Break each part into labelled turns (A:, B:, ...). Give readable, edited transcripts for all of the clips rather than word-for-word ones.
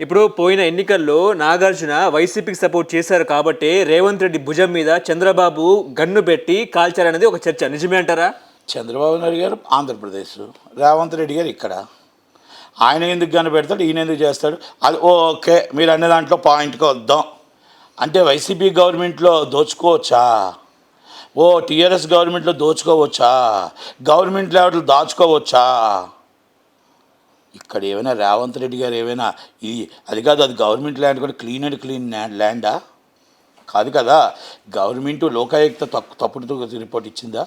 A: ఇప్పుడు పోయిన ఎన్నికల్లో నాగార్జున వైసీపీకి సపోర్ట్ చేశారు కాబట్టి రేవంత్ రెడ్డి భుజం మీద చంద్రబాబు గన్ను పెట్టి కాల్చారనేది ఒక చర్చ. నిజమే అంటారా?
B: చంద్రబాబు నాయుడు గారు ఆంధ్రప్రదేశ్, రేవంత్ రెడ్డి గారు ఇక్కడ. ఆయన ఎందుకు గన్ను పెడతాడు, ఈయన ఎందుకు చేస్తాడు? అది ఓకే, మీరు అనే దాంట్లో పాయింట్కి వద్దాం. అంటే వైసీపీ గవర్నమెంట్లో దోచుకోవచ్చా? టీఆర్ఎస్ గవర్నమెంట్లో దోచుకోవచ్చా? Government level దాచుకోవచ్చా? ఇక్కడ ఏమైనా రేవంత్ రెడ్డి గారు ఏమైనా అది కాదు, అది గవర్నమెంట్ ల్యాండ్ కూడా క్లీన్ అండ్ క్లీన్ ల్యాండా? కాదు కదా. గవర్నమెంట్ లోకాయుక్త తప్పుడు రిపోర్ట్ ఇచ్చిందా?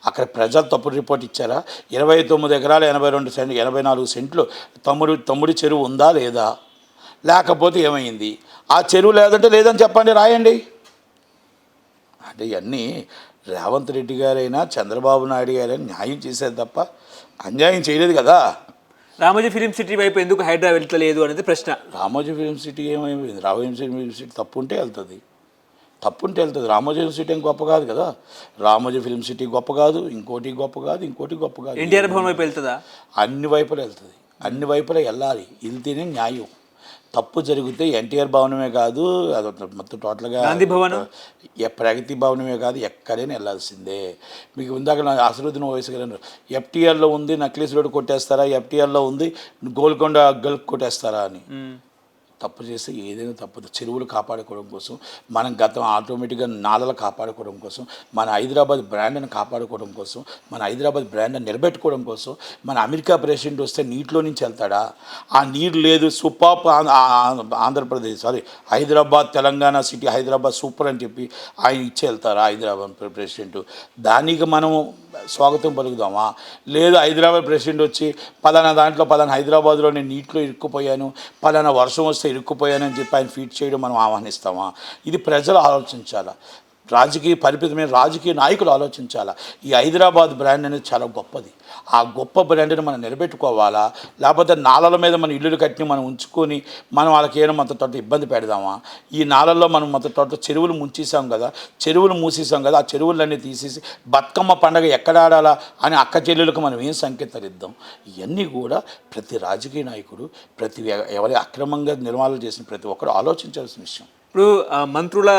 B: అక్కడ ప్రజలు తప్పుడు రిపోర్ట్ ఇచ్చారా? 29 ఎకరాలు 82 సెంట్లు 84 సెంట్లు తమ్ముడి చెరువు ఉందా లేదా? లేకపోతే ఏమైంది? ఆ చెరువు లేదంటే లేదని చెప్పండి, రాయండి. అంటే ఇవన్నీ రేవంత్ రెడ్డి గారైనా చంద్రబాబు నాయుడు గారైనా న్యాయం చేసేది తప్ప అన్యాయం చేయలేదు కదా.
A: రామోజీ ఫిలిం సిటీ వైపు ఎందుకు హైడ్రా వెళ్తలేదు అనేది ప్రశ్న.
B: రామోజీ ఫిలిం సిటీ ఏమైంది? రామోజీ ఫిలిం సిటీ తప్పు ఉంటే వెళ్తుంది. రామోజీ ఫిలిం సిటీ ఏం గొప్ప కాదు కదా. రామోజీ ఫిలిం సిటీ గొప్ప కాదు, ఇంకోటి గొప్ప కాదు, ఇంకోటి గొప్ప కాదు.
A: ఎన్టీఆర్ భవన్ వైపు వెళ్తుందా?
B: అన్ని వైపులు వెళ్తుంది. అన్ని వైపులా వెళ్ళాలి, వెళ్తేనే న్యాయం. తప్పు జరిగితే ఎన్టీఆర్ భవనమే కాదు, అది మొత్తం టోటల్గా
A: గాంధీ భవన్,
B: ప్రగతి భవనమే కాదు, ఎక్కడైనా వెళ్ళాల్సిందే. మీకు ఇందాక అసలుద్దీన్ ఓవైసీ గారు ఎఫ్టీఆర్లో ఉంది నక్లీస్ రోడ్డు కొట్టేస్తారా, ఎఫ్టీఆర్లో ఉంది గోల్కొండ గల్ఫ్ కొట్టేస్తారా అని. తప్పు చేస్తే ఏదైనా తప్పదు. చెరువులు కాపాడుకోవడం కోసం, మనం గతం ఆటోమేటిక్గా నాలలు కాపాడుకోవడం కోసం, మన హైదరాబాద్ బ్రాండ్ని కాపాడుకోవడం కోసం, మన హైదరాబాద్ బ్రాండ్ని నిలబెట్టుకోవడం కోసం. మన అమెరికా ప్రెసిడెంట్ వస్తే నీటిలో నుంచి వెళ్తాడా? ఆ నీరు లేదు, super Andhra Pradesh Hyderabad Telangana city Hyderabad super అని చెప్పి ఆయన ఇచ్చి వెళ్తారా హైదరాబాద్ ప్రెసిడెంట్? దానికి మనము స్వాగతం పలుకుదామా? లేదు, హైదరాబాద్ ప్రెసిడెంట్ వచ్చి పలానా హైదరాబాద్లో నేను నీటిలో ఇరుక్కుపోయాను, పలానా వర్షం వస్తే ఇరుక్కుపోయానని చెప్పి ఆయన ఫీట్ చేయడం మనం ఆహ్వానిస్తామా? ఇది ప్రజలు ఆలోచించాలా. పరిమితమైన రాజకీయ నాయకులు ఆలోచించాలా. ఈ హైదరాబాద్ బ్రాండ్ అనేది చాలా గొప్పది. ఆ గొప్ప బ్రాండ్ని మనం నిలబెట్టుకోవాలా? లేకపోతే నాలల మీద మన ఇల్లులు కట్టి మనం ఉంచుకొని మనం వాళ్ళకి ఏమైనా మొత్తం తోట ఇబ్బంది పెడదామా? ఈ నాలల్లో మనం మొత్తం తోట చెరువులు మూసేసాం కదా, ఆ చెరువులన్నీ తీసేసి బతుకమ్మ పండగ ఎక్కడ ఆడాలా అని అక్క చెల్లెలకు మనం ఏం సంకేతాలు ఇద్దాం? ఇవన్నీ కూడా ప్రతి రాజకీయ నాయకుడు, ఎవరి అక్రమంగా నిర్మాణాలు చేసిన ప్రతి ఒక్కరు ఆలోచించాల్సిన విషయం.
A: ఇప్పుడు మంత్రుల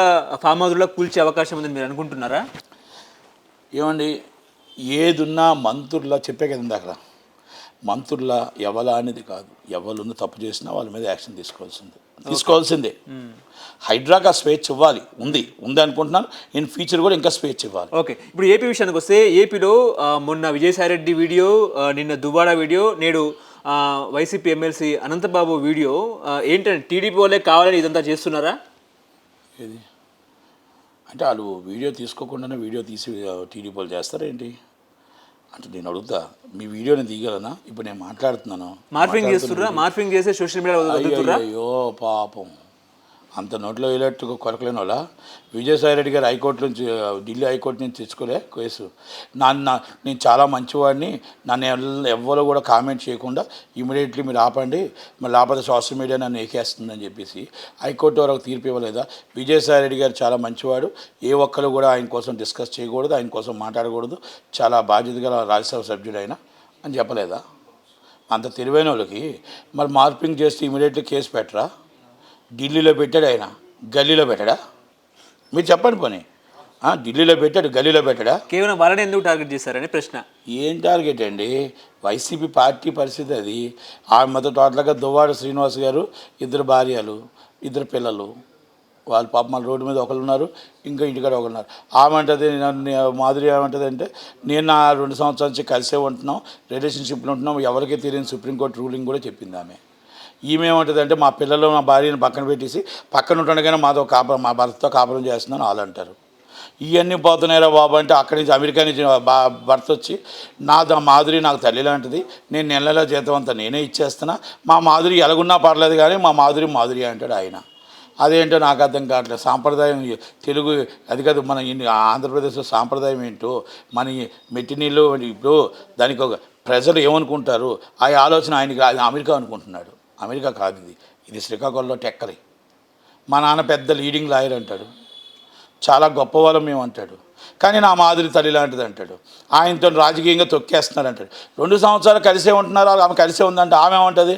A: ఫామ్ హౌస్లో కూల్చే అవకాశం ఉందని మీరు అనుకుంటున్నారా?
B: ఏమండి, ఏదున్నా మంత్రుల చెప్పే కదా అక్కడ, మంత్రుల ఎవలా అనేది కాదు. ఎవరు తప్పు చేసినా వాళ్ళ మీద యాక్షన్ తీసుకోవాల్సిందే. హైడ్రాకి ఆ స్వేచ్ఛ ఇవ్వాలి, ఉంది అనుకుంటున్నాను. ఇన్ ఫ్యూచర్ కూడా ఇంకా స్వేచ్ఛ ఇవ్వాలి.
A: ఓకే, ఇప్పుడు ఏపీ విషయానికి వస్తే ఏపీలో మొన్న విజయసాయిరెడ్డి వీడియో, నిన్న దువ్వాడ వీడియో, నేడు వైసీపీ ఎమ్మెల్సీ అనంతబాబు వీడియో ఏంటంటే టీడీపీ వాళ్ళే కావాలని ఇదంతా చేస్తున్నారా?
B: ఏది అంటే వాళ్ళు వీడియో తీసుకోకుండానే వీడియో తీసి టీడీపీ వాళ్ళు చేస్తారేంటి అంటే నేను అడుగుతా, మీ వీడియోని తీయగలనా? ఇప్పుడు నేను మాట్లాడుతున్నాను,
A: మార్ఫింగ్ చేస్తే సోషల్ మీడియా.
B: అయ్యో పాపం, అంత నోట్లో వేలేట్టుగా కొరకలేని వాళ్ళ విజయసాయి రెడ్డి గారు ఢిల్లీ హైకోర్టు నుంచి తెచ్చుకోలే కేసు. నేను చాలా మంచివాడిని, నన్ను ఎవ్వరూ కూడా కామెంట్ చేయకుండా ఇమీడియట్లీ మీరు ఆపండి, మరి లేకపోతే సోషల్ మీడియా నన్ను ఏకేస్తుందని చెప్పేసి హైకోర్టు వరకు తీర్పు ఇవ్వలేదా? విజయసాయి రెడ్డి గారు చాలా మంచివాడు, ఏ ఒక్కరు కూడా ఆయన కోసం డిస్కస్ చేయకూడదు, ఆయన కోసం మాట్లాడకూడదు, చాలా బాధ్యత గల రాజ్యసభ సభ్యుడు ఆయన అని చెప్పలేదా? అంత తెలివైన వాళ్ళకి మరి మార్పింగ్ చేస్తే ఇమీడియట్లీ కేసు పెట్టరా? ఢిల్లీలో పెట్టాడు ఆయన, గల్లీలో పెట్టాడా? మీరు చెప్పండి పోనీ. ఢిల్లీలో పెట్టాడు, గల్లీలో పెట్టాడా?
A: కేవలం వాళ్ళని ఎందుకు టార్గెట్ చేశారని ప్రశ్న.
B: ఏం టార్గెట్ అండి? వైసీపీ పార్టీ పరిస్థితి అది. ఆమెతో టోటల్గా దువ్వాడ శ్రీనివాస్ గారు, 2 భార్యలు, 2 పిల్లలు, వాళ్ళ పాప మన రోడ్డు మీద ఒకళ్ళు ఉన్నారు, ఇంకా ఇంటికాడ ఒకళ్ళు ఉన్నారు. ఆమె అంటది, మాధురి ఏమంటుంది అంటే, నేను నా 2 సంవత్సరాల నుంచి కలిసే ఉంటున్నాం, రిలేషన్షిప్లో ఉంటున్నాం, ఎవరికీ తెలియని సుప్రీంకోర్టు రూలింగ్ కూడా చెప్పింది ఆమె. ఈమె ఏమంటుంది అంటే, మా పిల్లలు మా భార్యను పక్కన పెట్టేసి పక్కన ఉంటుండగానే మా భర్తతో కాపురం చేస్తున్నాను వాళ్ళు అంటారు. ఇవన్నీ పోతున్నాయిరా బాబు అంటే, అక్కడి నుంచి అమెరికా నుంచి భర్త వచ్చి మాధురి నాకు తల్లి లాంటిది, నేను నెలలో జీతం అంతా నేనే ఇచ్చేస్తున్నా, మా మాధురి ఎలాగున్నా పర్లేదు కానీ మా మాధురి అంటాడు ఆయన. అదేంటో నాకు అర్థం కావట్లేదు. సాంప్రదాయం తెలుగు అది కాదు, మన ఆంధ్రప్రదేశ్లో సాంప్రదాయం ఏంటో, మన మెట్టినీళ్ళు ఇప్పుడు దానికి ఒక ప్రజలు ఏమనుకుంటారు ఆ ఆలోచన ఆయనకి అమెరికా అనుకుంటున్నాడు. అమెరికా కాదు ఇది శ్రీకాకుళంలో టెక్కలి. మా నాన్న పెద్ద లీడింగ్ లాయర్ అంటాడు, చాలా గొప్పవాళ్ళం మేము అంటాడు. కానీ నా మాదిరి తల్లి లాంటిది అంటాడు. ఆయనతో రాజకీయంగా తొక్కేస్తున్నారు అంటాడు. 2 సంవత్సరాలు కలిసే ఉంటున్నారు, ఆమె కలిసే ఉందంటే ఆమె ఏమంటుంది,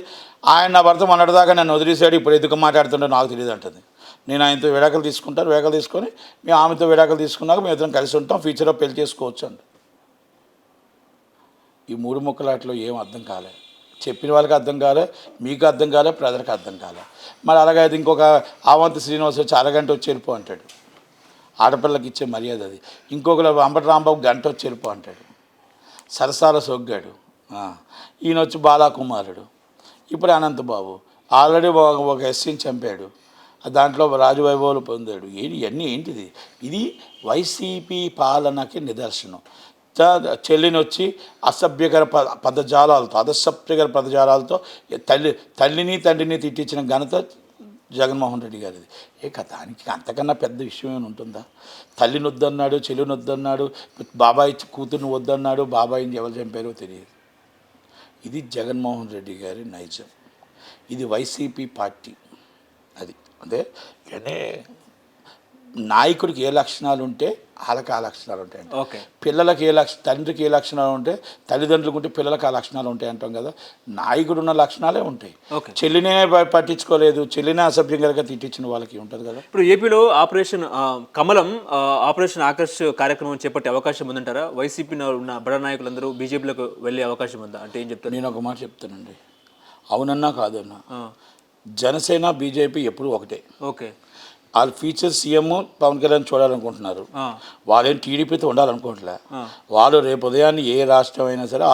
B: ఆయన నా భర్త మొన్నటిదాకా నన్ను వదిలేశాడు, ఇప్పుడు ఎందుకు మాట్లాడుతుంటే నాకు తెలియదు అంటుంది. నేను ఆయనతో విడాకులు తీసుకుంటాను, విడాకులు తీసుకొని మేము ఆమెతో విడాకులు తీసుకున్నాక మేము ఇద్దరం కలిసి ఉంటాం, ఫ్యూచర్లో పెళ్లి చేసుకోవచ్చు అండి. ఈ 3 ముక్కలాట్లో ఏం అర్థం కాలే, చెప్పిన వాళ్ళకి అర్థం కాలే, మీకు అర్థం కాలే, ప్రజలకు అర్థం కాలే. మరి అలాగైతే ఇంకొక అవంతి శ్రీనివాస్ వచ్చి అరగంట వచ్చి వెళ్ళిపో అంటాడు, ఆడపిల్లకి ఇచ్చే మర్యాద అది. ఇంకొకరు అంబటి రాంబాబు గంట వచ్చి వెళ్ళిపో అంటాడు, సరసాల సొగ్గాడు. ఈయన వచ్చి బాలాకుమారుడు, ఇప్పుడు అనంతబాబు ఆల్రెడీ ఒక ఎస్సీని చంపాడు, దాంట్లో రాజవైభవాలు పొందాడు. ఇవన్నీ ఏంటిది? ఇది వైసీపీ పాలనకి నిదర్శనం. చెల్లిని వచ్చి అసభ్యకర అసభ్యకర పదజాలాలతో తల్లిని తండ్రిని తిట్టించిన ఘనత జగన్మోహన్ రెడ్డి గారిది. దానికి అంతకన్నా పెద్ద విషయం ఏమైనా ఉంటుందా? తల్లిని వద్దన్నాడు, చెల్లిని వద్దన్నాడు, బాబాయ్ కూతుర్ని వద్దన్నాడు, బాబాయిని ఎవరు చంపారో తెలియదు. ఇది జగన్మోహన్ రెడ్డి గారి నైజం, ఇది వైసీపీ పార్టీ. అది అదే కానీ నాయకుడికి ఏ లక్షణాలు ఉంటే వాళ్ళకి ఆ లక్షణాలు ఉంటాయండి.
A: ఓకే,
B: పిల్లలకి తండ్రికి ఏ లక్షణాలు ఉంటే తల్లిదండ్రులకు ఉంటే పిల్లలకు ఆ లక్షణాలు ఉంటాయి అంటాం కదా. నాయకుడు ఉన్న లక్షణాలే ఉంటాయి. చెల్లినే పట్టించుకోలేదు, చెల్లినే అసభ్యంగా తిట్టించిన వాళ్ళకి ఉంటుంది కదా.
A: ఇప్పుడు ఏపీలో ఆపరేషన్ కమలం, ఆపరేషన్ ఆకర్ష్ కార్యక్రమం చేపట్టే అవకాశం ఉందంటారా? వైసీపీ ఉన్న బడ నాయకులందరూ బీజేపీలోకి వెళ్ళే అవకాశం ఉందా అంటే ఏం చెప్తారు?
B: నేను ఒక మాట చెప్తానండి, అవునన్నా కాదన్నా, జనసేన బీజేపీ ఎప్పుడు ఒకటే.
A: ఓకే,
B: వాళ్ళ ఫ్యూచర్ సీఎం పవన్ కళ్యాణ్ చూడాలనుకుంటున్నారు, వాళ్ళేం టీడీపీతో ఉండాలనుకోవట్లే. వాళ్ళు రేపు ఉదయాన్నే ఏ రాష్ట్రం అయినా సరే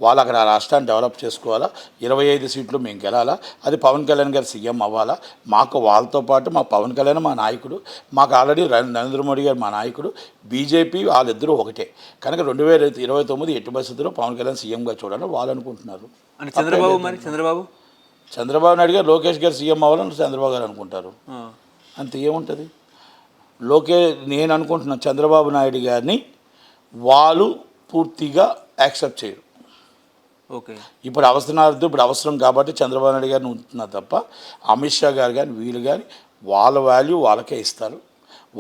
B: వాళ్ళు అక్కడ ఆ రాష్ట్రాన్ని డెవలప్ చేసుకోవాలా, 25 సీట్లు మేము గెలాలా, అది పవన్ కళ్యాణ్ గారు సీఎం అవ్వాలా. మాకు వాళ్ళతో పాటు మా పవన్ కళ్యాణ్ మా నాయకుడు, మాకు ఆల్రెడీ నరేంద్ర మోడీ గారు మా నాయకుడు, బీజేపీ వాళ్ళిద్దరూ ఒకటే. కనుక 2029 ఎట్టి పరిస్థితుల్లో పవన్ కళ్యాణ్ సీఎంగా చూడాలని వాళ్ళు అనుకుంటున్నారు. చంద్రబాబు నాయుడు గారు లోకేష్ గారు సీఎం అవ్వాలని చంద్రబాబు గారు అనుకుంటారు, అంత ఏముంటుంది. నేను అనుకుంటున్నాను చంద్రబాబు నాయుడు గారిని వాళ్ళు పూర్తిగా యాక్సెప్ట్ చేయరు.
A: ఓకే,
B: ఇప్పుడు అవసరం కాబట్టి చంద్రబాబు నాయుడు గారిని ఉంటున్నారు తప్ప అమిత్ షా గారు కానీ వీళ్ళు కానీ వాళ్ళ వాల్యూ వాళ్ళకే ఇస్తారు.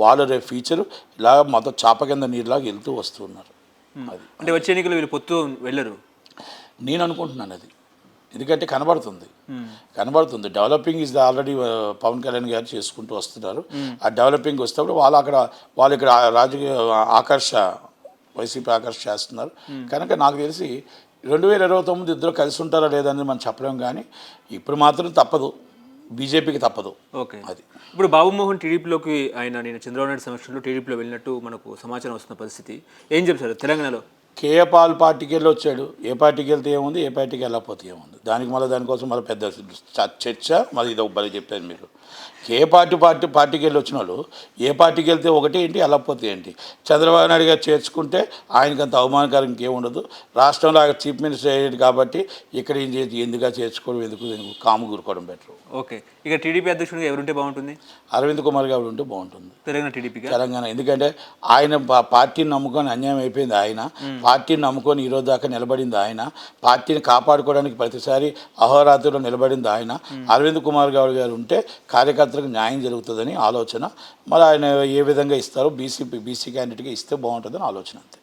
B: వాళ్ళు రేపు ఫ్యూచర్ ఇలా మొత్తం చాప కింద నీరులాగా వెళ్తూ వస్తున్నారు. అది
A: అంటే వచ్చే ఎన్నికలు వీళ్ళు పొత్తు వెళ్ళరు
B: నేను అనుకుంటున్నాను. అది ఎందుకంటే కనబడుతుంది developing is already Pawan Kalyan garu చేసుకుంటూ వస్తున్నారు. ఆ డెవలపింగ్ వస్తేప్పుడు వాళ్ళు ఇక్కడ రాజకీయ వైసీపీ ఆకర్ష చేస్తున్నారు. కనుక నాకు తెలిసి 2029 ఇద్దరు కలిసి ఉంటారా లేదని మనం చెప్పలేం, కానీ ఇప్పుడు మాత్రం తప్పదు, బీజేపీకి తప్పదు.
A: ఓకే, అది ఇప్పుడు బాబుమోహన్ టీడీపీలోకి నేను చంద్రబాబు నాయుడు సమక్షంలో టీడీపీలో వెళ్ళినట్టు మనకు సమాచారం వస్తున్న పరిస్థితి ఏం చెప్తారు? తెలంగాణలో
B: కేఏ పాల్ పార్టీకి వెళ్ళి వచ్చాడు, ఏ పార్టీకి వెళ్తే ఏముంది, ఏ పార్టీకి వెళ్ళకపోతే ఏముంది, దానికోసం మళ్ళీ పెద్ద చర్చ. మరి ఇది ఒక చెప్పారు మీరు, కేఏ పార్టీకి వెళ్ళి వచ్చిన వాళ్ళు ఏ పార్టీకి వెళ్తే ఒకటి ఏంటి, వెళ్ళకపోతే ఏంటి. చంద్రబాబు నాయుడు గారు చేర్చుకుంటే ఆయనకి అంత అవమానకరం ఇంకేముండదు. రాష్ట్రంలో ఆయన చీఫ్ మినిస్టర్ అయ్యేది కాబట్టి ఇక్కడ ఎందుకు చేర్చుకోవడం, ఎందుకు కాము కూరుకోవడం బెటర్.
A: ఓకే, ఇక టీడీపీ అధ్యక్షుడిగా ఎవరుంటే బాగుంటుంది?
B: అరవింద్ కుమార్ గారు ఉంటే బాగుంటుంది
A: తెలంగాణ.
B: ఎందుకంటే ఆయన పార్టీని నమ్ముకొని అన్యాయం అయిపోయింది, ఆయన పార్టీని నమ్ముకొని ఈరోజు దాకా నిలబడింది ఆయన, పార్టీని కాపాడుకోవడానికి ప్రతిసారి అహోరాత్రిలో నిలబడింది ఆయన. అరవింద్ కుమార్ గౌడ్ గారు ఉంటే కార్యకర్తలకు న్యాయం జరుగుతుందని ఆలోచన. మరి ఆయన ఏ విధంగా ఇస్తారో బీసీ క్యాండిడేట్గా ఇస్తే బాగుంటుందని ఆలోచన అంతే.